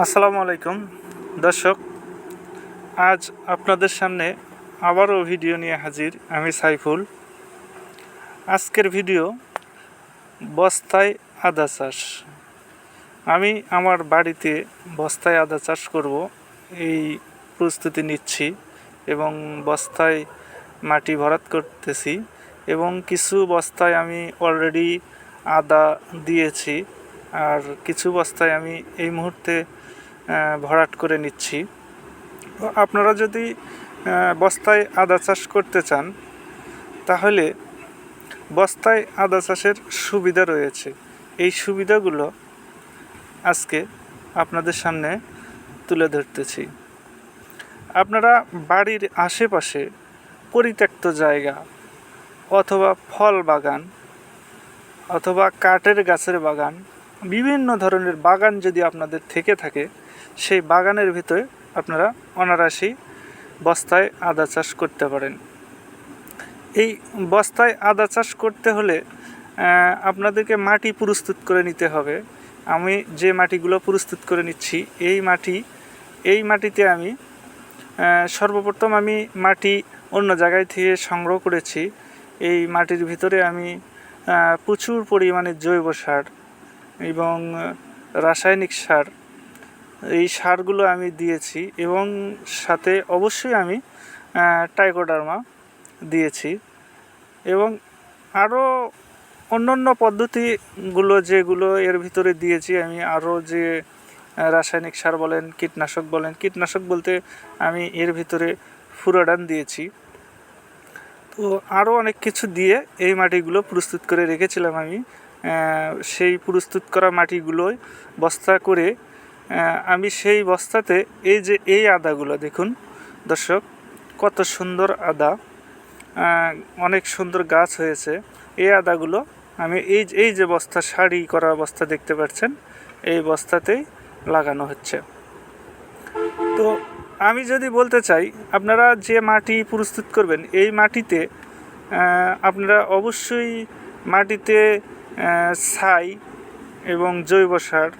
আসসালামু আলাইকুম দর্শক, আজ আপনাদের সামনে আবারও ভিডিও নিয়ে হাজির আমি সাইফুল। আজকের ভিডিও বস্তায় আদা চাষ। আমি আমার বাড়িতে বস্তায় আদা চাষ করব এই প্রস্তুতি নিচ্ছি এবং বস্তায় মাটি ভরাট করতেছি এবং কিছু বস্তায় আমি অলরেডি আদা দিয়েছি আর কিছু বস্তায় আমি এই মুহূর্তে ভরাট করে নিচ্ছি। আপনারা যদি বস্তায় আদা চাষ করতে চান তাহলে বস্তায় আদা চাষের সুবিধা রয়েছে। এই সুবিধাগুলো আজকে আপনাদের সামনে তুলে ধরতেছি। আপনারা বাড়ির আশেপাশে পরিত্যক্ত জায়গা অথবা ফল বাগান অথবা কাঠের গাছের বাগান, বিভিন্ন ধরনের বাগান যদি আপনাদের থেকে থাকে, সেই বাগানের ভিতরে আপনারা অনায়াসেই বস্তায় আদা চাষ করতে পারেন। এই বস্তায় আদা চাষ করতে হলে আপনাদেরকে মাটি প্রস্তুত করে নিতে হবে। আমি যে মাটিগুলো প্রস্তুত করে নিচ্ছি এই মাটিতে আমি সর্বপ্রথম মাটি অন্য জায়গায় থেকে সংগ্রহ করেছি। এই মাটির ভিতরে আমি প্রচুর পরিমাণে জৈব সার এবং রাসায়নিক সার, এই সারগুলো আমি দিয়েছি এবং সাথে অবশ্যই আমি ট্রাইকোডার্মা দিয়েছি এবং আরও অন্যান্য পদ্ধতিগুলো যেগুলো এর ভিতরে দিয়েছি। আমি আরও যে রাসায়নিক সার বলেন, কীটনাশক বলতে আমি এর ভিতরে ফুরাডান দিয়েছি। তো আরও অনেক কিছু দিয়ে এই মাটিগুলো প্রস্তুত করে রেখেছিলাম আমি। সেই প্রস্তুত করা মাটিগুলোই বস্তা করে আমি সেই বস্তাতে এই আদাগুলো দেখুন দর্শক, কত সুন্দর আদা, অনেক সুন্দর গাছ হয়েছে। এই আদাগুলো আমি এই যে বস্তা, সারি করা বস্তা দেখতে পাচ্ছেন, এই বস্তাতেই লাগানো হচ্ছে। তো আমি যদি বলতে চাই, আপনারা যে মাটি প্রস্তুত করবেন এই মাটিতে আপনারা অবশ্যই মাটিতে ছাই এবং জৈব সার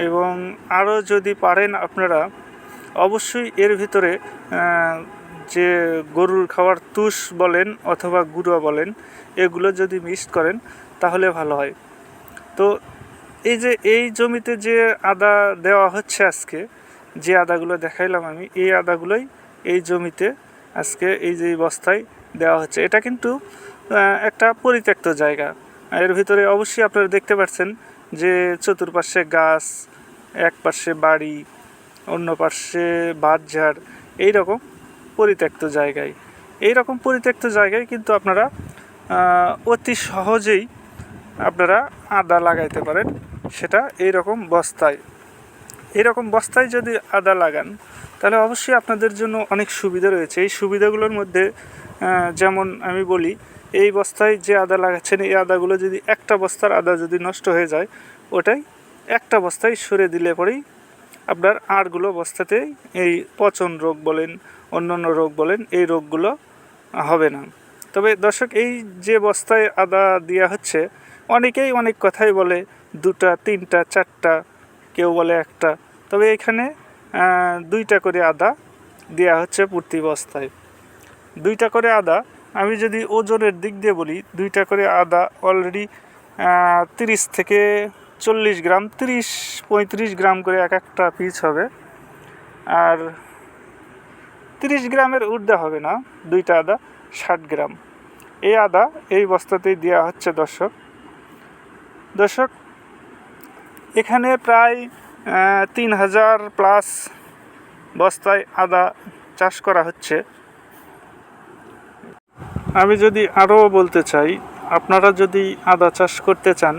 এবং আরও যদি পারেন আপনারা অবশ্যই এর ভিতরে যে গরুর খাওয়ার তুষ বলেন অথবা গুঁড়ো বলেন, এগুলো যদি মিক্স করেন তাহলে ভালো হয়। তো এই জমিতে যে আদা দেওয়া হচ্ছে আজকে, যে আদাগুলো দেখাইলাম আমি, এই আদাগুলোই এই জমিতে আজকে এই যে বস্তায় দেওয়া হচ্ছে। এটা কিন্তু একটা পরিত্যক্ত জায়গা। এর ভিতরে অবশ্যই আপনারা দেখতে পাচ্ছেন যে চতুর্পাশে গাছ, এক পাশে বাড়ি, অন্য পাশে বাঁশঝাড়, এইরকম পরিত্যক্ত জায়গায় কিন্তু আপনারা অতি সহজেই আপনারা আদা লাগাইতে পারেন। সেটা এইরকম বস্তায় যদি আদা লাগান তাহলে অবশ্যই আপনাদের জন্য অনেক সুবিধা রয়েছে। এই সুবিধাগুলোর মধ্যে যেমন আমি বলি, এই বস্তায় যে আদা লাগাচ্ছেন, এই আদাগুলো যদি একটা বস্তার আদা যদি নষ্ট হয়ে যায়, ওটাই একটা বস্তায় সরে দিলে পরেই আপনার আরগুলো বস্তাতে এই পচন রোগ বলেন, অন্যান্য রোগ বলেন, এই রোগগুলো হবে না। তবে দর্শক, এই যে বস্তায় আদা দেওয়া হচ্ছে, অনেকেই অনেক কথাই বলে, 2টা 3টা 4টা, কেউ বলে 1টা, তবে এখানে 2টা করে আদা দেওয়া হচ্ছে প্রতি বস্তায়। 2টা করে আদা, আমি যদি ওজনের দিক দিয়ে বলি, 2টা করে আদা অলরেডি 30 থেকে 40 গ্রাম, 30-35 গ্রাম করে একটা পিস হবে। আর 30 গ্রামের ঊর্ধ্বে হবে না, 2টা আদা 60 গ্রাম। এই আদা এই বস্তাতেই দেওয়া হচ্ছে দর্শক। এখানে প্রায় 3000+ বস্তায় আদা চাষ করা হচ্ছে। আমি যদি আরও বলতে চাই, আপনারা যদি আদা চাষ করতে চান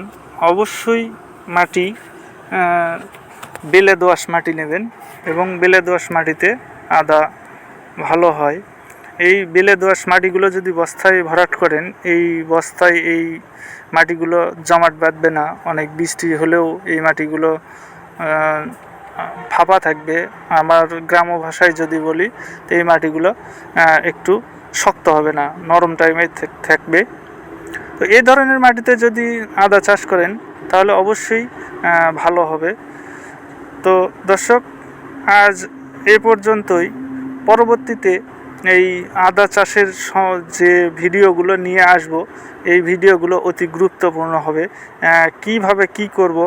অবশ্যই মাটি বেলে দোআঁশ মাটি নেবেন এবং বেলে দোআঁশ মাটিতে আদা ভালো হয়। এই বেলে দোআঁশ মাটিগুলো যদি বস্তায় ভরাট করেন, এই বস্তায় এই মাটিগুলো জমাট বাঁধবে না। অনেক বৃষ্টি হলেও এই মাটিগুলো ফাঁপা থাকবে। আমার গ্রাম্য ভাষায় যদি বলি, তো এই মাটিগুলো একটু শক্ত হবে না, নরম টাইমে থাকবে। তো এই ধরনের মাটিতে যদি আদা চাষ করেন তাহলে অবশ্যই ভালো হবে। তো দর্শক, আজ এ পর্যন্তই। পরবর্তীতে এই আদা চাষের যে ভিডিওগুলো নিয়ে আসব, এই ভিডিওগুলো অতি গুরুত্বপূর্ণ হবে। কিভাবে কি করব,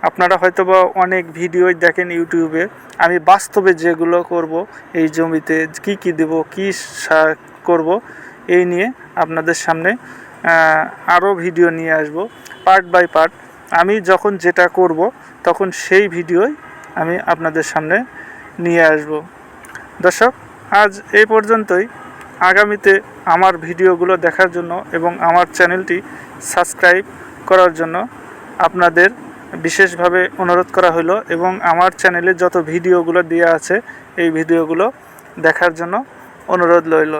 আপনারা হয়তোবা অনেক ভিডিওই দেখেন ইউটিউবে, আমি বাস্তবে যেগুলো করব, এই জমিতে কি কি দেব, কি সার করব, এই নিয়ে আপনাদের সামনে আরও ভিডিও নিয়ে আসব পার্ট বাই পার্ট। আমি যখন যেটা করব তখন সেই ভিডিওই আমি আপনাদের সামনে নিয়ে আসব। দর্শক, আজ এই পর্যন্তই। আগামীতে আমার ভিডিওগুলো দেখার জন্য এবং আমার চ্যানেলটি সাবস্ক্রাইব করার জন্য আপনাদের বিশেষভাবে অনুরোধ করা হলো, এবং আমার চ্যানেলে যত ভিডিওগুলো দেওয়া আছে এই ভিডিওগুলো দেখার জন্য অনুরোধ রইল।